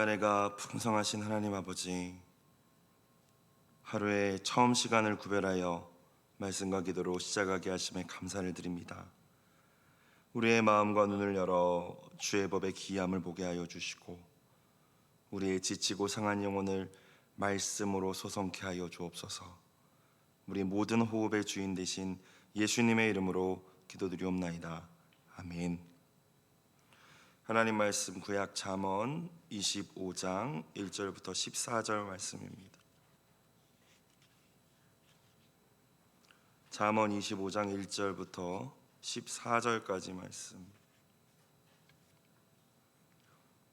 은혜가 풍성하신 하나님 아버지, 하루의 처음 시간을 구별하여 말씀과 기도로 시작하게 하심에 감사를 드립니다. 우리의 마음과 눈을 열어 주의 법의 기이함을 보게 하여 주시고, 우리의 지치고 상한 영혼을 말씀으로 소성케 하여 주옵소서. 우리 모든 호흡의 주인 되신 예수님의 이름으로 기도드리옵나이다. 아멘. 하나님 말씀 구약 잠언 25장 1절부터 14절 말씀입니다. 잠언 25장 1절부터 14절까지 말씀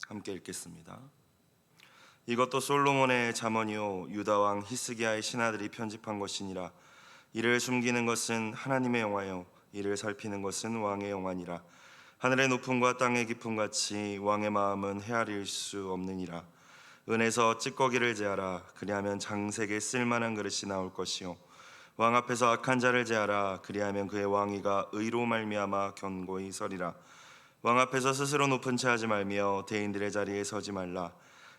함께 읽겠습니다. 이것도 솔로몬의 잠언이요 유다 왕 히스기야의 신하들이 편집한 것이니라. 이를 숨기는 것은 하나님의 영화요 이를 살피는 것은 왕의 영화니라. 하늘의 높음과 땅의 깊음 같이 왕의 마음은 헤아릴 수 없느니라. 은에서 찌꺼기를 제하라. 그리하면 장색에 쓸만한 그릇이 나올 것이요 왕 앞에서 악한 자를 제하라. 그리하면 그의 왕위가 의로 말미암아 견고히 서리라. 왕 앞에서 스스로 높은 채 하지 말며 대인들의 자리에 서지 말라.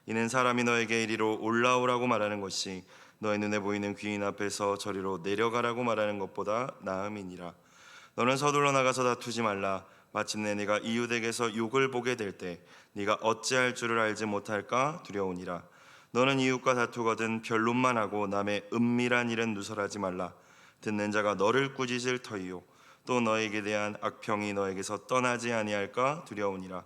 이는 사람이 너에게 이리로 올라오라고 말하는 것이 너의 눈에 보이는 귀인 앞에서 저리로 내려가라고 말하는 것보다 나음이니라. 너는 서둘러 나가서 다투지 말라. 마침내 네가 이웃에게서 욕을 보게 될 때 네가 어찌할 줄을 알지 못할까 두려우니라. 너는 이웃과 다투거든 변론만 하고 남의 은밀한 일은 누설하지 말라. 듣는 자가 너를 꾸짖을 터이요 또 너에게 대한 악평이 너에게서 떠나지 아니할까 두려우니라.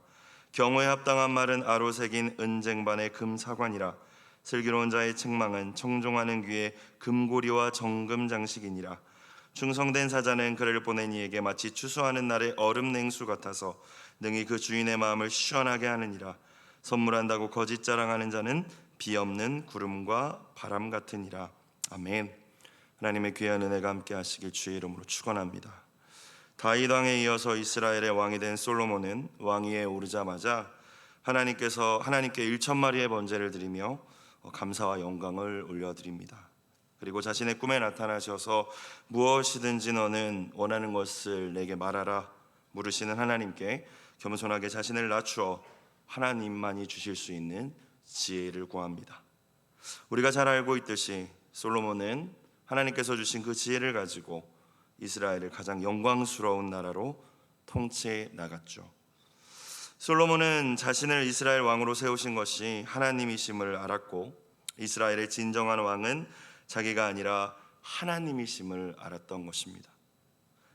경호에 합당한 말은 아로 새긴 은쟁반의 금사관이라. 슬기로운 자의 책망은 청종하는 귀에 금고리와 정금 장식이니라. 충성된 사자는 그를 보낸 이에게 마치 추수하는 날의 얼음 냉수 같아서 능히 그 주인의 마음을 시원하게 하느니라. 선물한다고 거짓 자랑하는 자는 비 없는 구름과 바람 같으니라. 아멘. 하나님의 귀한 은혜가 함께 하시길 주의 이름으로 축원합니다. 다윗 왕에 이어서 이스라엘의 왕이 된 솔로몬은 왕위에 오르자마자 하나님께 1,000마리의 번제를 드리며 감사와 영광을 올려드립니다. 그리고 자신의 꿈에 나타나셔서 무엇이든지 너는 원하는 것을 내게 말하라 물으시는 하나님께 겸손하게 자신을 낮추어 하나님만이 주실 수 있는 지혜를 구합니다. 우리가 잘 알고 있듯이 솔로몬은 하나님께서 주신 그 지혜를 가지고 이스라엘을 가장 영광스러운 나라로 통치해 나갔죠. 솔로몬은 자신을 이스라엘 왕으로 세우신 것이 하나님이심을 알았고, 이스라엘의 진정한 왕은 자기가 아니라 하나님이심을 알았던 것입니다.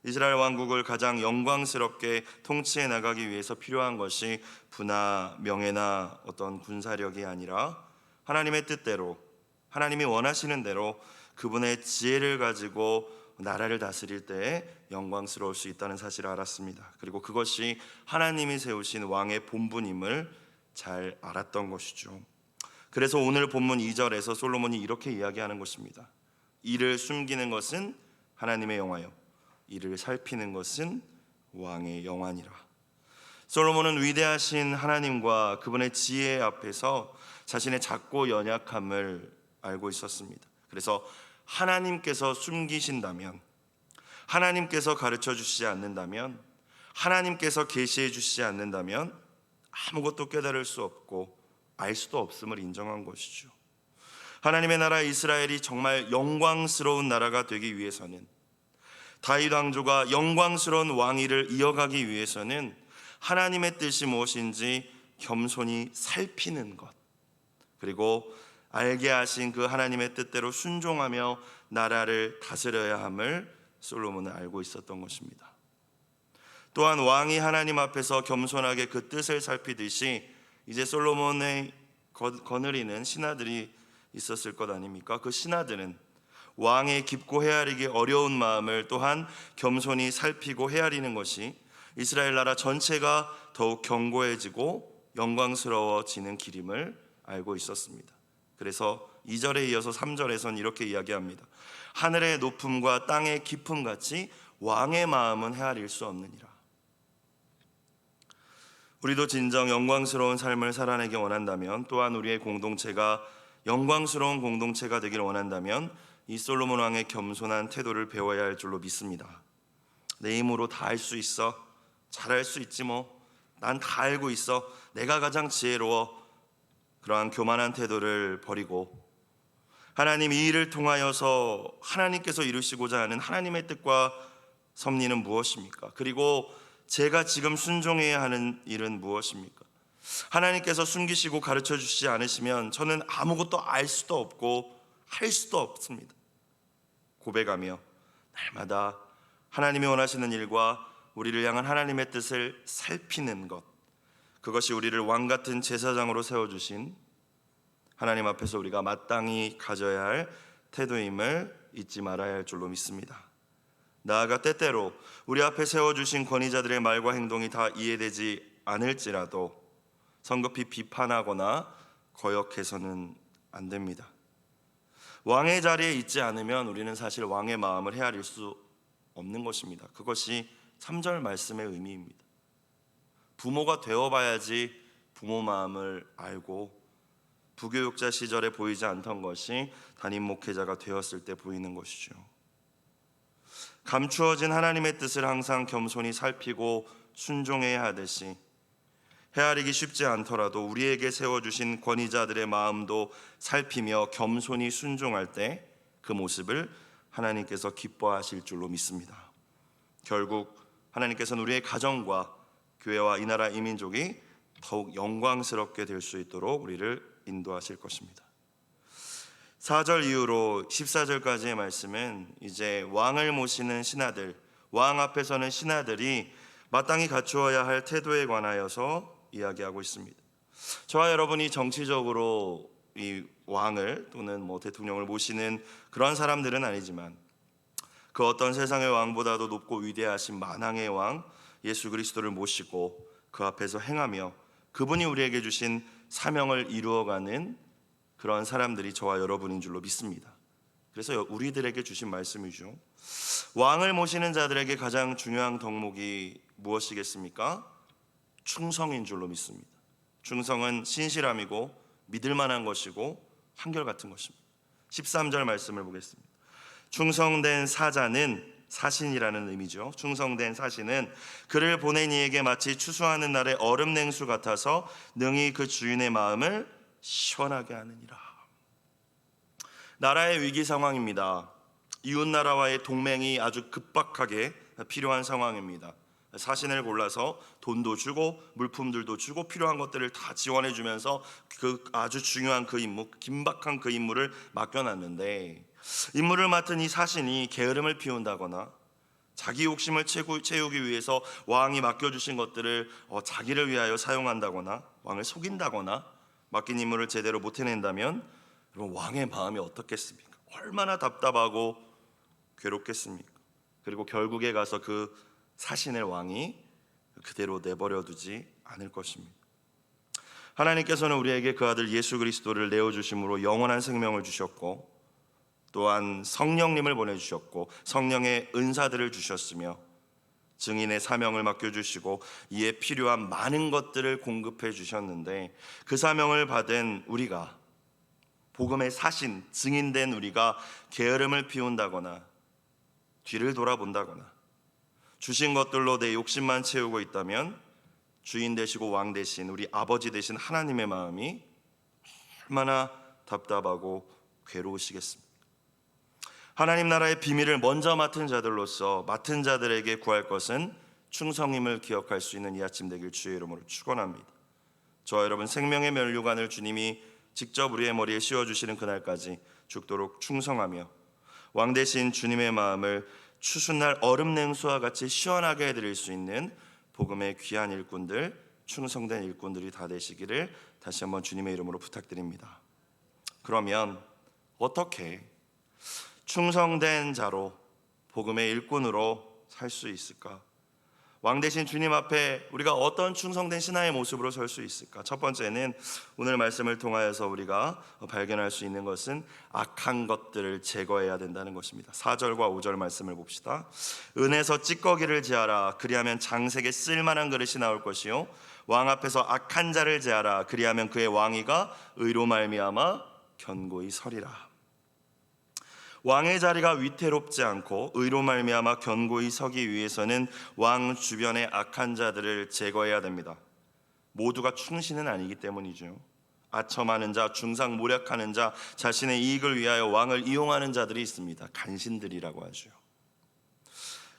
이스라엘 왕국을 가장 영광스럽게 통치해 나가기 위해서 필요한 것이 부나 명예나 어떤 군사력이 아니라 하나님의 뜻대로, 하나님이 원하시는 대로 그분의 지혜를 가지고 나라를 다스릴 때에 영광스러울 수 있다는 사실을 알았습니다. 그리고 그것이 하나님이 세우신 왕의 본분임을 잘 알았던 것이죠. 그래서 오늘 본문 2절에서 솔로몬이 이렇게 이야기하는 것입니다. 이를 숨기는 것은 하나님의 영화요 이를 살피는 것은 왕의 영화니라. 솔로몬은 위대하신 하나님과 그분의 지혜 앞에서 자신의 작고 연약함을 알고 있었습니다. 그래서 하나님께서 숨기신다면, 하나님께서 가르쳐 주시지 않는다면, 하나님께서 계시해 주시지 않는다면 아무것도 깨달을 수 없고 알 수도 없음을 인정한 것이죠. 하나님의 나라 이스라엘이 정말 영광스러운 나라가 되기 위해서는, 다윗 왕조가 영광스러운 왕위를 이어가기 위해서는 하나님의 뜻이 무엇인지 겸손히 살피는 것, 그리고 알게 하신 그 하나님의 뜻대로 순종하며 나라를 다스려야 함을 솔로몬은 알고 있었던 것입니다. 또한 왕이 하나님 앞에서 겸손하게 그 뜻을 살피듯이 이제 솔로몬의 거느리는 신하들이 있었을 것 아닙니까? 그 신하들은 왕의 깊고 헤아리기 어려운 마음을 또한 겸손히 살피고 헤아리는 것이 이스라엘 나라 전체가 더욱 견고해지고 영광스러워지는 길임을 알고 있었습니다. 그래서 2절에 이어서 3절에선 이렇게 이야기합니다. 하늘의 높음과 땅의 깊음 같이 왕의 마음은 헤아릴 수 없느니라. 우리도 진정 영광스러운 삶을 살아내기 원한다면, 또한 우리의 공동체가 영광스러운 공동체가 되길 원한다면 이 솔로몬 왕의 겸손한 태도를 배워야 할 줄로 믿습니다. 내 힘으로 다 할 수 있어, 잘할 수 있지 뭐, 난 다 알고 있어, 내가 가장 지혜로워, 그러한 교만한 태도를 버리고 하나님 이 일을 통하여서 하나님께서 이루시고자 하는 하나님의 뜻과 섭리는 무엇입니까? 그리고 제가 지금 순종해야 하는 일은 무엇입니까? 하나님께서 숨기시고 가르쳐 주시지 않으시면 저는 아무것도 알 수도 없고 할 수도 없습니다. 고백하며 날마다 하나님이 원하시는 일과 우리를 향한 하나님의 뜻을 살피는 것, 그것이 우리를 왕같은 제사장으로 세워주신 하나님 앞에서 우리가 마땅히 가져야 할 태도임을 잊지 말아야 할 줄로 믿습니다. 나아가 때때로 우리 앞에 세워주신 권위자들의 말과 행동이 다 이해되지 않을지라도 성급히 비판하거나 거역해서는 안 됩니다. 왕의 자리에 있지 않으면 우리는 사실 왕의 마음을 헤아릴 수 없는 것입니다. 그것이 3절 말씀의 의미입니다. 부모가 되어봐야지 부모 마음을 알고 부교육자 시절에 보이지 않던 것이 담임 목회자가 되었을 때 보이는 것이죠. 감추어진 하나님의 뜻을 항상 겸손히 살피고 순종해야 하듯이 헤아리기 쉽지 않더라도 우리에게 세워주신 권위자들의 마음도 살피며 겸손히 순종할 때 그 모습을 하나님께서 기뻐하실 줄로 믿습니다. 결국 하나님께서는 우리의 가정과 교회와 이 나라 이 민족이 더욱 영광스럽게 될 수 있도록 우리를 인도하실 것입니다. 4절 이후로 14절까지의 말씀은 이제 왕을 모시는 신하들, 왕 앞에 서는 신하들이 마땅히 갖추어야 할 태도에 관하여서 이야기하고 있습니다. 저와 여러분이 정치적으로 이 왕을 또는 대통령을 모시는 그런 사람들은 아니지만 그 어떤 세상의 왕보다도 높고 위대하신 만왕의 왕 예수 그리스도를 모시고 그 앞에서 행하며 그분이 우리에게 주신 사명을 이루어가는 그런 사람들이 저와 여러분인 줄로 믿습니다. 그래서 우리들에게 주신 말씀이죠. 왕을 모시는 자들에게 가장 중요한 덕목이 무엇이겠습니까? 충성인 줄로 믿습니다. 충성은 신실함이고 믿을 만한 것이고 한결같은 것입니다. 13절 말씀을 보겠습니다. 충성된 사자는, 사신이라는 의미죠. 충성된 사신은 그를 보낸 이에게 마치 추수하는 날의 얼음 냉수 같아서 능히 그 주인의 마음을 시원하게 하느니라. 나라의 위기 상황입니다. 이웃 나라와의 동맹이 아주 급박하게 필요한 상황입니다. 사신을 골라서 돈도 주고 물품들도 주고 필요한 것들을 다 지원해 주면서 그 아주 중요한 그 임무, 긴박한 그 임무를 맡겨놨는데 임무를 맡은 이 사신이 게으름을 피운다거나 자기 욕심을 채우기 위해서 왕이 맡겨주신 것들을 자기를 위하여 사용한다거나 왕을 속인다거나 맡긴 임무를 제대로 못 해낸다면 여러분 왕의 마음이 어떻겠습니까? 얼마나 답답하고 괴롭겠습니까? 그리고 결국에 가서 그 사신을 왕이 그대로 내버려 두지 않을 것입니다. 하나님께서는 우리에게 그 아들 예수 그리스도를 내어주심으로 영원한 생명을 주셨고 또한 성령님을 보내주셨고 성령의 은사들을 주셨으며 증인의 사명을 맡겨주시고 이에 필요한 많은 것들을 공급해 주셨는데 그 사명을 받은 우리가 복음의 사신, 증인된 우리가 게으름을 피운다거나 뒤를 돌아본다거나 주신 것들로 내 욕심만 채우고 있다면 주인 되시고 왕 되신 우리 아버지 되신 하나님의 마음이 얼마나 답답하고 괴로우시겠습니까? 하나님 나라의 비밀을 먼저 맡은 자들로서 맡은 자들에게 구할 것은 충성임을 기억할 수 있는 이 아침 되길 주의 이름으로 축원합니다. 저와 여러분 생명의 면류관을 주님이 직접 우리의 머리에 씌워주시는 그날까지 죽도록 충성하며 왕 되신 주님의 마음을 추수날 얼음 냉수와 같이 시원하게 해드릴 수 있는 복음의 귀한 일꾼들, 충성된 일꾼들이 다 되시기를 다시 한번 주님의 이름으로 부탁드립니다. 그러면 어떻게 충성된 자로 복음의 일꾼으로 살 수 있을까? 왕 되신 주님 앞에 우리가 어떤 충성된 신하의 모습으로 설 수 있을까? 첫 번째는 오늘 말씀을 통하여서 우리가 발견할 수 있는 것은 악한 것들을 제거해야 된다는 것입니다. 4절과 5절 말씀을 봅시다. 은에서 찌꺼기를 제하라. 그리하면 장색에 쓸만한 그릇이 나올 것이요 왕 앞에서 악한 자를 제하라. 그리하면 그의 왕위가 의로 말미암아 견고히 서리라. 왕의 자리가 위태롭지 않고 의로 말미암아 견고히 서기 위해서는 왕 주변의 악한 자들을 제거해야 됩니다. 모두가 충신은 아니기 때문이죠. 아첨하는 자, 중상모략하는 자, 자신의 이익을 위하여 왕을 이용하는 자들이 있습니다. 간신들이라고 하죠.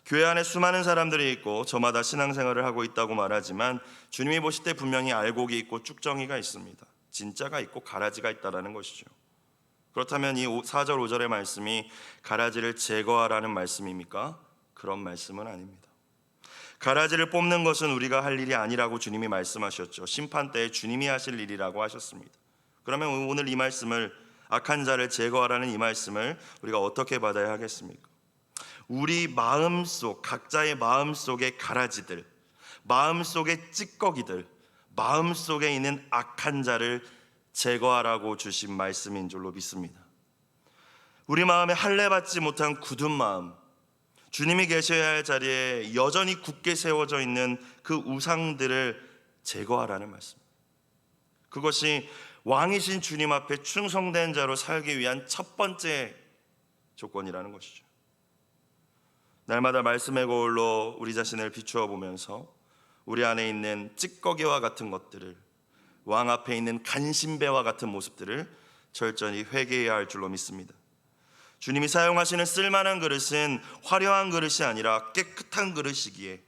교회 안에 수많은 사람들이 있고 저마다 신앙생활을 하고 있다고 말하지만 주님이 보실 때 분명히 알곡이 있고 쭉정이가 있습니다. 진짜가 있고 가라지가 있다는 것이죠. 그렇다면 이 4절 5절의 말씀이 가라지를 제거하라는 말씀입니까? 그런 말씀은 아닙니다. 가라지를 뽑는 것은 우리가 할 일이 아니라고 주님이 말씀하셨죠. 심판 때에 주님이 하실 일이라고 하셨습니다. 그러면 오늘 이 말씀을, 악한 자를 제거하라는 이 말씀을 우리가 어떻게 받아야 하겠습니까? 우리 마음속, 각자의 마음속의 가라지들, 마음속의 찌꺼기들, 마음속에 있는 악한 자를 제거하라고 주신 말씀인 줄로 믿습니다. 우리 마음에 할례받지 못한 굳은 마음, 주님이 계셔야 할 자리에 여전히 굳게 세워져 있는 그 우상들을 제거하라는 말씀. 그것이 왕이신 주님 앞에 충성된 자로 살기 위한 첫 번째 조건이라는 것이죠. 날마다 말씀의 거울로 우리 자신을 비추어 보면서 우리 안에 있는 찌꺼기와 같은 것들을, 왕 앞에 있는 간신배와 같은 모습들을 철저히 회개해야 할 줄로 믿습니다. 주님이 사용하시는 쓸만한 그릇은 화려한 그릇이 아니라 깨끗한 그릇이기에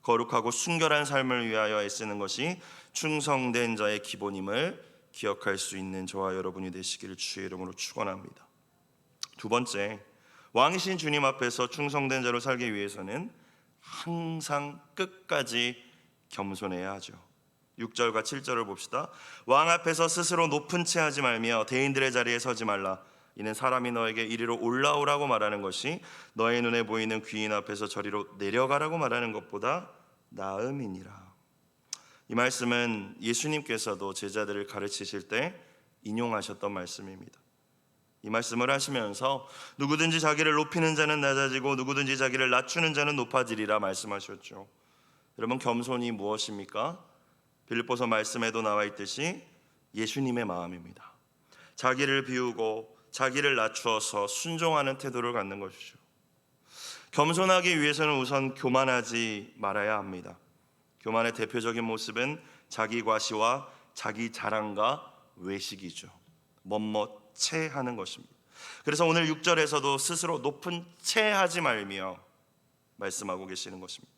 거룩하고 순결한 삶을 위하여 애쓰는 것이 충성된 자의 기본임을 기억할 수 있는 저와 여러분이 되시기를 주의 이름으로 축원합니다. 두 번째, 왕이신 주님 앞에서 충성된 자로 살기 위해서는 항상 끝까지 겸손해야 하죠. 6절과 7절을 봅시다. 왕 앞에서 스스로 높은 채 하지 말며 대인들의 자리에 서지 말라. 이는 사람이 너에게 이리로 올라오라고 말하는 것이 너의 눈에 보이는 귀인 앞에서 저리로 내려가라고 말하는 것보다 나음이니라. 이 말씀은 예수님께서도 제자들을 가르치실 때 인용하셨던 말씀입니다. 이 말씀을 하시면서 누구든지 자기를 높이는 자는 낮아지고 누구든지 자기를 낮추는 자는 높아지리라 말씀하셨죠. 여러분, 겸손이 무엇입니까? 빌립보서 말씀에도 나와 있듯이 예수님의 마음입니다. 자기를 비우고 자기를 낮추어서 순종하는 태도를 갖는 것이죠. 겸손하기 위해서는 우선 교만하지 말아야 합니다. 교만의 대표적인 모습은 자기 과시와 자기 자랑과 외식이죠. 멋멋채 하는 것입니다. 그래서 오늘 6절에서도 스스로 높은 채 하지 말며 말씀하고 계시는 것입니다.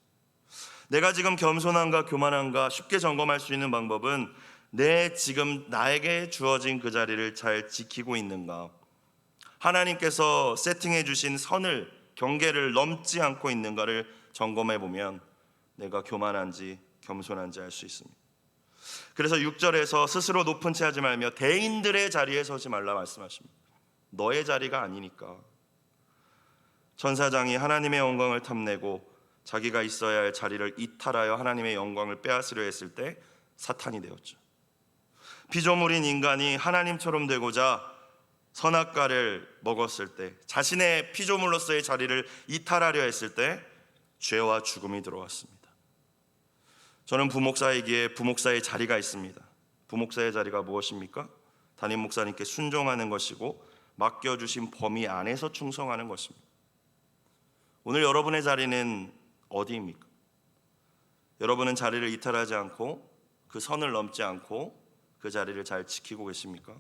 내가 지금 겸손한가 교만한가 쉽게 점검할 수 있는 방법은 내 지금 나에게 주어진 그 자리를 잘 지키고 있는가, 하나님께서 세팅해 주신 선을, 경계를 넘지 않고 있는가를 점검해 보면 내가 교만한지 겸손한지 알 수 있습니다. 그래서 6절에서 스스로 높은 채 하지 말며 대인들의 자리에 서지 말라 말씀하십니다. 너의 자리가 아니니까. 천사장이 하나님의 영광을 탐내고 자기가 있어야 할 자리를 이탈하여 하나님의 영광을 빼앗으려 했을 때 사탄이 되었죠. 피조물인 인간이 하나님처럼 되고자 선악과를 먹었을 때, 자신의 피조물로서의 자리를 이탈하려 했을 때 죄와 죽음이 들어왔습니다. 저는 부목사이기에 부목사의 자리가 있습니다. 부목사의 자리가 무엇입니까? 담임 목사님께 순종하는 것이고 맡겨주신 범위 안에서 충성하는 것입니다. 오늘 여러분의 자리는 어디입니까? 여러분은 자리를 이탈하지 않고 그 선을 넘지 않고 그 자리를 잘 지키고 계십니까?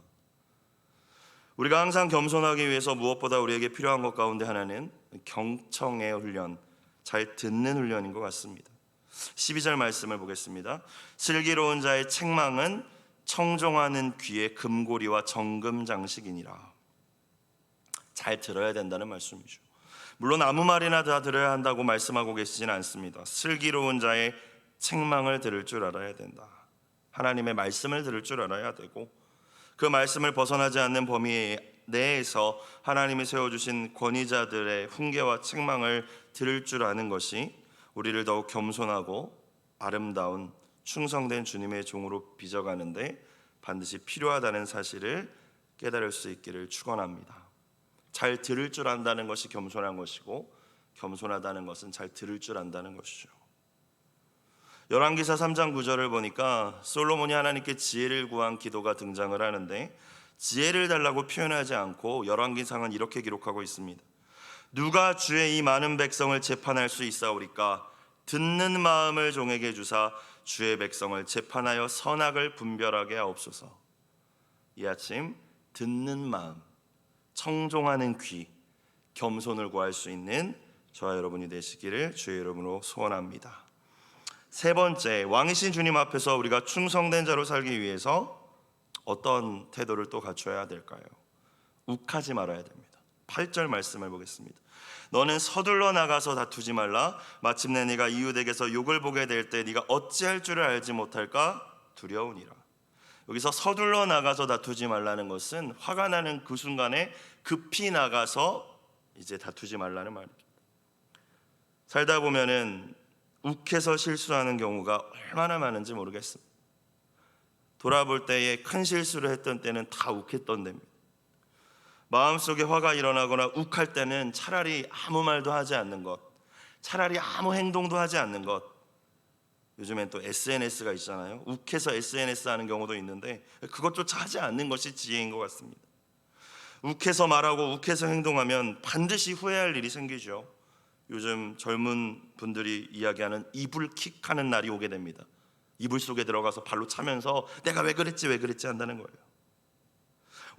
우리가 항상 겸손하기 위해서 무엇보다 우리에게 필요한 것 가운데 하나는 경청의 훈련, 잘 듣는 훈련인 것 같습니다. 12절 말씀을 보겠습니다. 슬기로운 자의 책망은 청종하는 귀의 금고리와 정금 장식이니라. 잘 들어야 된다는 말씀이죠. 물론 아무 말이나 다 들어야 한다고 말씀하고 계시지는 않습니다. 슬기로운 자의 책망을 들을 줄 알아야 된다. 하나님의 말씀을 들을 줄 알아야 되고, 그 말씀을 벗어나지 않는 범위 내에서 하나님이 세워주신 권위자들의 훈계와 책망을 들을 줄 아는 것이 우리를 더욱 겸손하고 아름다운 충성된 주님의 종으로 빚어가는데 반드시 필요하다는 사실을 깨달을 수 있기를 축원합니다. 잘 들을 줄 안다는 것이 겸손한 것이고, 겸손하다는 것은 잘 들을 줄 안다는 것이죠. 열왕기사 3장 9절을 보니까 솔로몬이 하나님께 지혜를 구한 기도가 등장을 하는데, 지혜를 달라고 표현하지 않고 열왕기상은 이렇게 기록하고 있습니다. 누가 주의 이 많은 백성을 재판할 수 있사오리까? 듣는 마음을 종에게 주사 주의 백성을 재판하여 선악을 분별하게 하옵소서. 이 아침 듣는 마음, 청종하는 귀, 겸손을 구할 수 있는 저와 여러분이 되시기를 주의 이름으로 소원합니다. 세 번째, 왕이신 주님 앞에서 우리가 충성된 자로 살기 위해서 어떤 태도를 또 갖춰야 될까요? 욱하지 말아야 됩니다. 8절 말씀을 보겠습니다. 너는 서둘러 나가서 다투지 말라. 마침내 네가 이웃에게서 욕을 보게 될 때 네가 어찌할 줄을 알지 못할까 두려우니라. 여기서 서둘러 나가서 다투지 말라는 것은 화가 나는 그 순간에 급히 나가서 이제 다투지 말라는 말입니다. 살다 보면은 욱해서 실수하는 경우가 얼마나 많은지 모르겠습니다. 돌아볼 때에 큰 실수를 했던 때는 다 욱했던 때입니다. 마음속에 화가 일어나거나 욱할 때는 차라리 아무 말도 하지 않는 것, 차라리 아무 행동도 하지 않는 것. 요즘엔 또 SNS가 있잖아요. 욱해서 SNS 하는 경우도 있는데 그것조차 하지 않는 것이 지혜인 것 같습니다. 욱해서 말하고 욱해서 행동하면 반드시 후회할 일이 생기죠. 요즘 젊은 분들이 이야기하는 이불킥하는 날이 오게 됩니다. 이불 속에 들어가서 발로 차면서 내가 왜 그랬지 한다는 거예요.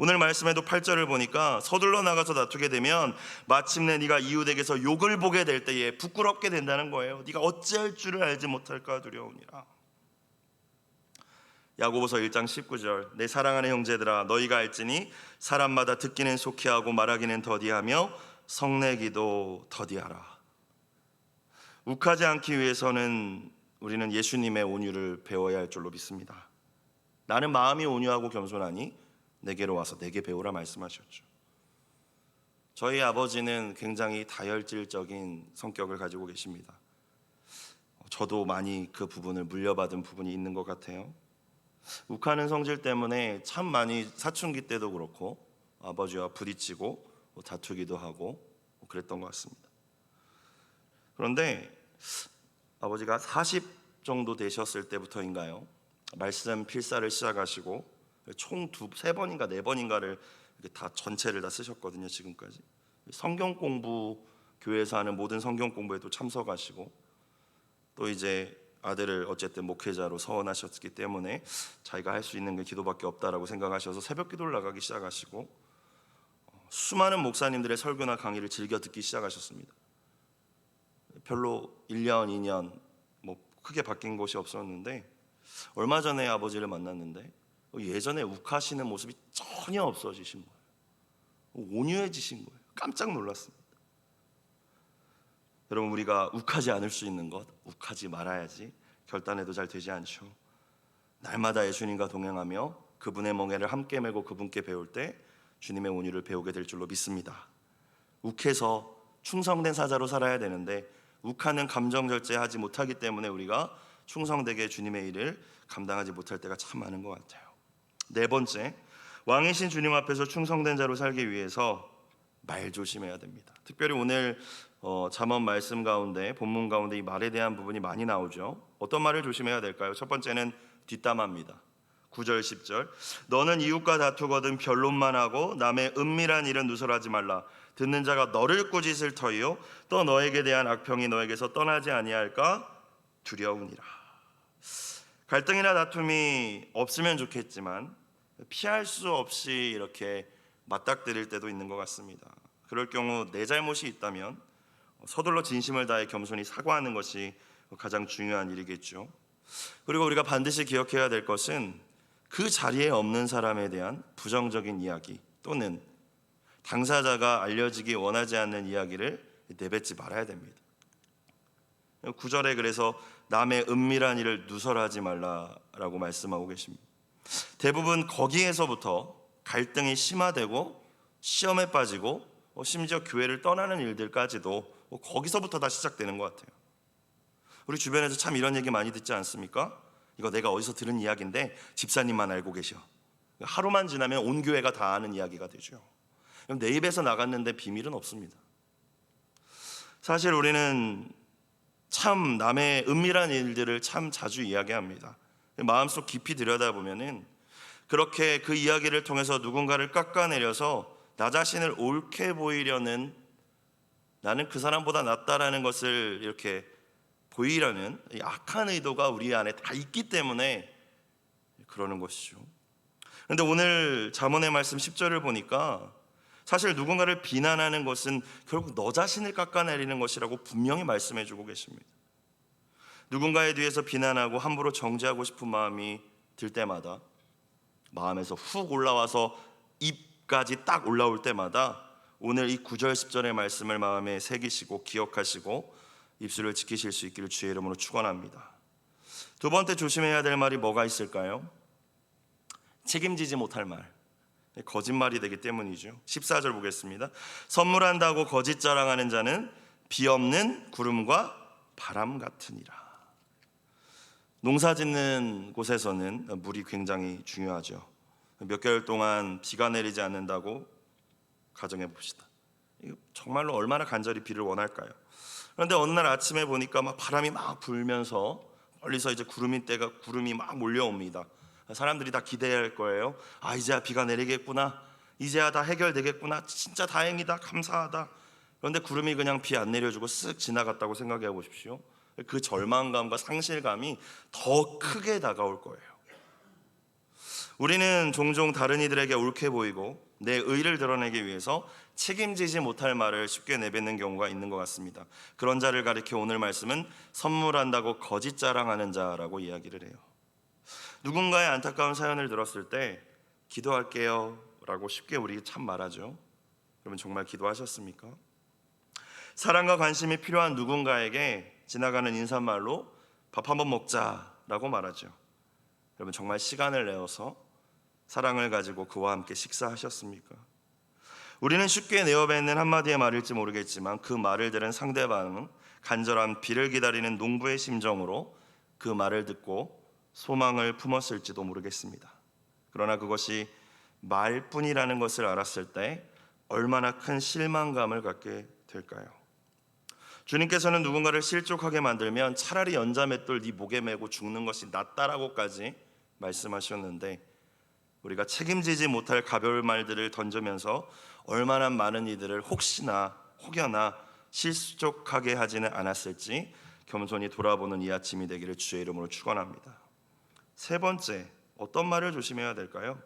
오늘 말씀에도 8절을 보니까 서둘러 나가서 다투게 되면 마침내 네가 이웃에게서 욕을 보게 될 때에 부끄럽게 된다는 거예요. 네가 어찌할 줄을 알지 못할까 두려우니라. 야고보서 1장 19절 내 사랑하는 형제들아 너희가 알지니 사람마다 듣기는 속히 하고 말하기는 더디하며 성내기도 더디하라. 욱하지 않기 위해서는 우리는 예수님의 온유를 배워야 할 줄로 믿습니다. 나는 마음이 온유하고 겸손하니 내게로 와서 내게 배우라 말씀하셨죠. 저희 아버지는 굉장히 다혈질적인 성격을 가지고 계십니다. 저도 많이 그 부분을 물려받은 부분이 있는 것 같아요. 욱하는 성질 때문에 참 많이 사춘기 때도 그렇고 아버지와 부딪히고 다투기도 하고 그랬던 것 같습니다. 그런데 아버지가 40 정도 되셨을 때부터인가요? 말씀 필사를 시작하시고 총 3번인가 4번인가를 다 전체를 다 쓰셨거든요. 지금까지 성경 공부, 교회에서 하는 모든 성경 공부에도 참석하시고 또 이제 아들을 어쨌든 목회자로 서원하셨기 때문에 자기가 할 수 있는 게 기도밖에 없다라고 생각하셔서 새벽 기도를 나가기 시작하시고 수많은 목사님들의 설교나 강의를 즐겨 듣기 시작하셨습니다. 별로 1년, 2년 뭐 크게 바뀐 것이 없었는데 얼마 전에 아버지를 만났는데 예전에 욱하시는 모습이 전혀 없어지신 거예요. 온유해지신 거예요. 깜짝 놀랐습니다. 여러분, 우리가 욱하지 않을 수 있는 것, 욱하지 말아야지 결단해도 잘 되지 않죠. 날마다 예수님과 동행하며 그분의 멍에를 함께 메고 그분께 배울 때 주님의 온유를 배우게 될 줄로 믿습니다. 욱해서 충성된 사자로 살아야 되는데 욱하는 감정 절제하지 못하기 때문에 우리가 충성되게 주님의 일을 감당하지 못할 때가 참 많은 것 같아요. 네 번째, 왕이신 주님 앞에서 충성된 자로 살기 위해서 말 조심해야 됩니다. 특별히 오늘 잠언 말씀 가운데, 본문 가운데 이 말에 대한 부분이 많이 나오죠. 어떤 말을 조심해야 될까요? 첫 번째는 뒷담화입니다. 9절 10절 너는 이웃과 다투거든 변론만 하고 남의 은밀한 일은 누설하지 말라. 듣는 자가 너를 꾸짖을 터이요 또 너에게 대한 악평이 너에게서 떠나지 아니할까 두려우니라. 갈등이나 다툼이 없으면 좋겠지만 피할 수 없이 이렇게 맞닥뜨릴 때도 있는 것 같습니다. 그럴 경우 내 잘못이 있다면 서둘러 진심을 다해 겸손히 사과하는 것이 가장 중요한 일이겠죠. 그리고 우리가 반드시 기억해야 될 것은 그 자리에 없는 사람에 대한 부정적인 이야기 또는 당사자가 알려지기 원하지 않는 이야기를 내뱉지 말아야 됩니다. 9절에 그래서 남의 은밀한 일을 누설하지 말라라고 말씀하고 계십니다. 대부분 거기에서부터 갈등이 심화되고 시험에 빠지고 심지어 교회를 떠나는 일들까지도 거기서부터 다 시작되는 것 같아요. 우리 주변에서 참 이런 얘기 많이 듣지 않습니까? 이거 내가 어디서 들은 이야기인데 집사님만 알고 계셔. 하루만 지나면 온 교회가 다 아는 이야기가 되죠. 내 입에서 나갔는데 비밀은 없습니다. 사실 우리는 참 남의 은밀한 일들을 참 자주 이야기합니다. 마음속 깊이 들여다보면은 그렇게 그 이야기를 통해서 누군가를 깎아내려서 나 자신을 옳게 보이려는, 나는 그 사람보다 낫다라는 것을 이렇게 보이려는 악한 의도가 우리 안에 다 있기 때문에 그러는 것이죠. 그런데 오늘 잠언의 말씀 10절을 보니까 사실 누군가를 비난하는 것은 결국 너 자신을 깎아내리는 것이라고 분명히 말씀해 주고 계십니다. 누군가에 대해서 비난하고 함부로 정죄하고 싶은 마음이 들 때마다, 마음에서 훅 올라와서 입까지 딱 올라올 때마다 오늘 이 9절 10절의 말씀을 마음에 새기시고 기억하시고 입술을 지키실 수 있기를 주의 이름으로 축원합니다. 두 번째 조심해야 될 말이 뭐가 있을까요? 책임지지 못할 말, 거짓말이 되기 때문이죠. 14절 보겠습니다. 선물한다고 거짓 자랑하는 자는 비 없는 구름과 바람 같으니라. 농사 짓는 곳에서는 물이 굉장히 중요하죠. 몇 개월 동안 비가 내리지 않는다고 가정해 봅시다. 정말로 얼마나 간절히 비를 원할까요? 그런데 어느 날 아침에 보니까 막 바람이 막 불면서 멀리서 이제 구름이 막 몰려옵니다. 사람들이 다 기대할 거예요. 아, 이제야 비가 내리겠구나, 이제야 다 해결되겠구나, 진짜 다행이다, 감사하다. 그런데 구름이 그냥 비 안 내려주고 쓱 지나갔다고 생각해 보십시오. 그 절망감과 상실감이 더 크게 다가올 거예요. 우리는 종종 다른 이들에게 옳게 보이고 내 의를 드러내기 위해서 책임지지 못할 말을 쉽게 내뱉는 경우가 있는 것 같습니다. 그런 자를 가리켜 오늘 말씀은 선물한다고 거짓 자랑하는 자라고 이야기를 해요. 누군가의 안타까운 사연을 들었을 때 기도할게요 라고 쉽게 우리 참 말하죠. 여러분 정말 기도하셨습니까? 사랑과 관심이 필요한 누군가에게 지나가는 인사말로 밥 한번 먹자라고 말하죠. 여러분 정말 시간을 내어서 사랑을 가지고 그와 함께 식사하셨습니까? 우리는 쉽게 내어뱉는 한마디의 말일지 모르겠지만 그 말을 들은 상대방은 간절한 비를 기다리는 농부의 심정으로 그 말을 듣고 소망을 품었을지도 모르겠습니다. 그러나 그것이 말뿐이라는 것을 알았을 때 얼마나 큰 실망감을 갖게 될까요? 주님께서는 누군가를 실족하게 만들면 차라리 연자맷돌 네 목에 메고 죽는 것이 낫다라고까지 말씀하셨는데, 우리가 책임지지 못할 가벼운 말들을 던지면서 얼마나 많은 이들을 혹여나 실족하게 하지는 않았을지 겸손히 돌아보는 이 아침이 되기를 주의 이름으로 축원합니다. 세 번째, 어떤 말을 조심해야 될까요?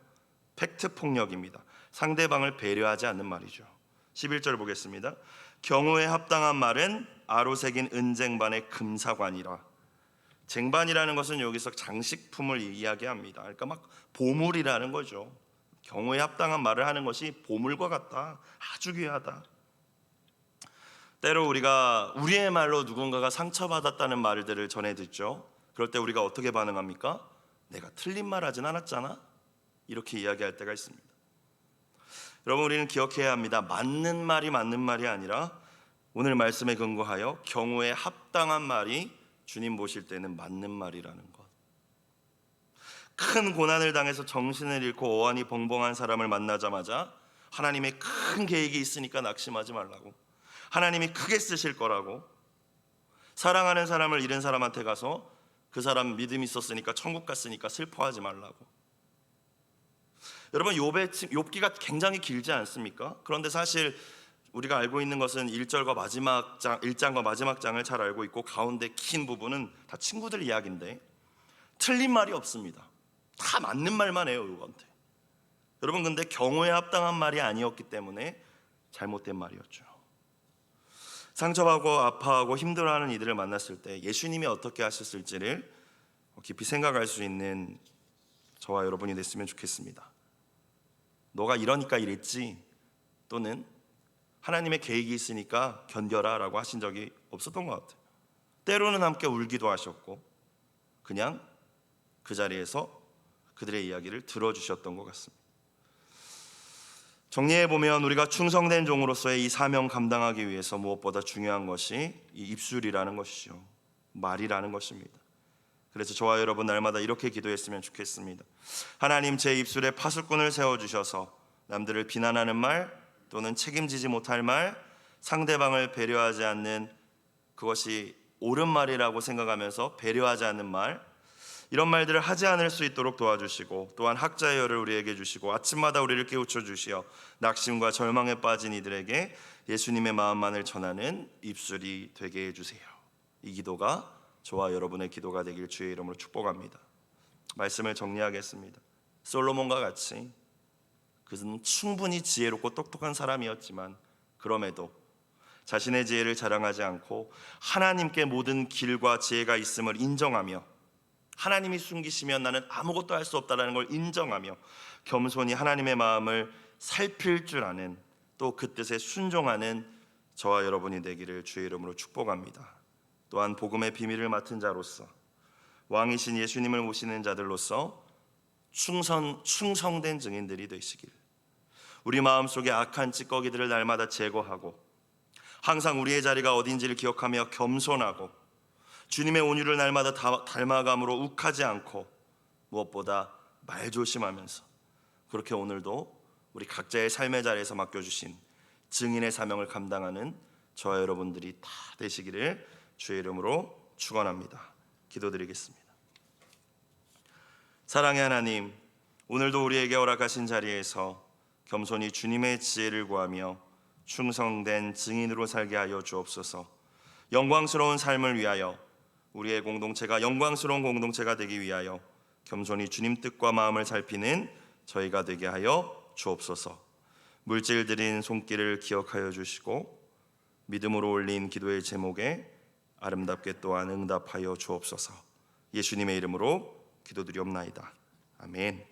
팩트 폭력입니다. 상대방을 배려하지 않는 말이죠. 11절 보겠습니다. 경우에 합당한 말은 아로새긴 은쟁반의 금사관이라. 쟁반이라는 것은 여기서 장식품을 이야기합니다. 그러니까 막 보물이라는 거죠. 경우에 합당한 말을 하는 것이 보물과 같다, 아주 귀하다. 때로 우리가 우리의 말로 누군가가 상처받았다는 말들을 전해 듣죠. 그럴 때 우리가 어떻게 반응합니까? 내가 틀린 말 하진 않았잖아, 이렇게 이야기할 때가 있습니다. 여러분 우리는 기억해야 합니다. 맞는 말이 아니라 오늘 말씀에 근거하여 경우에 합당한 말이 주님 보실 때는 맞는 말이라는 것. 큰 고난을 당해서 정신을 잃고 어안이 벙벙한 사람을 만나자마자 하나님의 큰 계획이 있으니까 낙심하지 말라고, 하나님이 크게 쓰실 거라고, 사랑하는 사람을 잃은 사람한테 가서 그 사람 믿음이 있었으니까 천국 갔으니까 슬퍼하지 말라고. 여러분 욥기가 굉장히 길지 않습니까? 그런데 사실 우리가 알고 있는 것은 1장과 마지막 장을 잘 알고 있고 가운데 긴 부분은 다 친구들 이야기인데 틀린 말이 없습니다. 다 맞는 말만 해요, 욥한테. 여러분 근데 경우에 합당한 말이 아니었기 때문에 잘못된 말이었죠. 상처받고 아파하고 힘들어하는 이들을 만났을 때 예수님이 어떻게 하셨을지를 깊이 생각할 수 있는 저와 여러분이 됐으면 좋겠습니다. 너가 이러니까 이랬지, 또는 하나님의 계획이 있으니까 견뎌라 라고 하신 적이 없었던 것 같아요. 때로는 함께 울기도 하셨고 그냥 그 자리에서 그들의 이야기를 들어주셨던 것 같습니다. 정리해보면 우리가 충성된 종으로서의 이 사명 감당하기 위해서 무엇보다 중요한 것이 이 입술이라는 것이죠. 말이라는 것입니다. 그래서 저와 여러분 날마다 이렇게 기도했으면 좋겠습니다. 하나님, 제 입술에 파수꾼을 세워주셔서 남들을 비난하는 말 또는 책임지지 못할 말, 상대방을 배려하지 않는, 그것이 옳은 말이라고 생각하면서 배려하지 않는 말, 이런 말들을 하지 않을 수 있도록 도와주시고, 또한 학자의 열을 우리에게 주시고 아침마다 우리를 깨우쳐 주시어 낙심과 절망에 빠진 이들에게 예수님의 마음만을 전하는 입술이 되게 해주세요. 이 기도가 저와 여러분의 기도가 되길 주의 이름으로 축복합니다. 말씀을 정리하겠습니다. 솔로몬과 같이 그는 충분히 지혜롭고 똑똑한 사람이었지만 그럼에도 자신의 지혜를 자랑하지 않고 하나님께 모든 길과 지혜가 있음을 인정하며 하나님이 숨기시면 나는 아무것도 할 수 없다는 걸 인정하며 겸손히 하나님의 마음을 살필 줄 아는, 또 그 뜻에 순종하는 저와 여러분이 되기를 주의 이름으로 축복합니다. 또한 복음의 비밀을 맡은 자로서, 왕이신 예수님을 모시는 자들로서 충성된 증인들이 되시길, 우리 마음속에 악한 찌꺼기들을 날마다 제거하고 항상 우리의 자리가 어딘지를 기억하며 겸손하고 주님의 온유를 날마다 닮아감으로 욱하지 않고 무엇보다 말조심하면서 그렇게 오늘도 우리 각자의 삶의 자리에서 맡겨주신 증인의 사명을 감당하는 저와 여러분들이 다 되시기를 주의 이름으로 축원합니다. 기도드리겠습니다. 사랑의 하나님, 오늘도 우리에게 허락하신 자리에서 겸손히 주님의 지혜를 구하며 충성된 증인으로 살게 하여 주옵소서. 영광스러운 삶을 위하여, 우리의 공동체가 영광스러운 공동체가 되기 위하여 겸손히 주님 뜻과 마음을 살피는 저희가 되게 하여 주옵소서. 물질 드린 손길을 기억하여 주시고 믿음으로 올린 기도의 제목에 아름답게 또한 응답하여 주옵소서. 예수님의 이름으로 기도드리옵나이다. 아멘.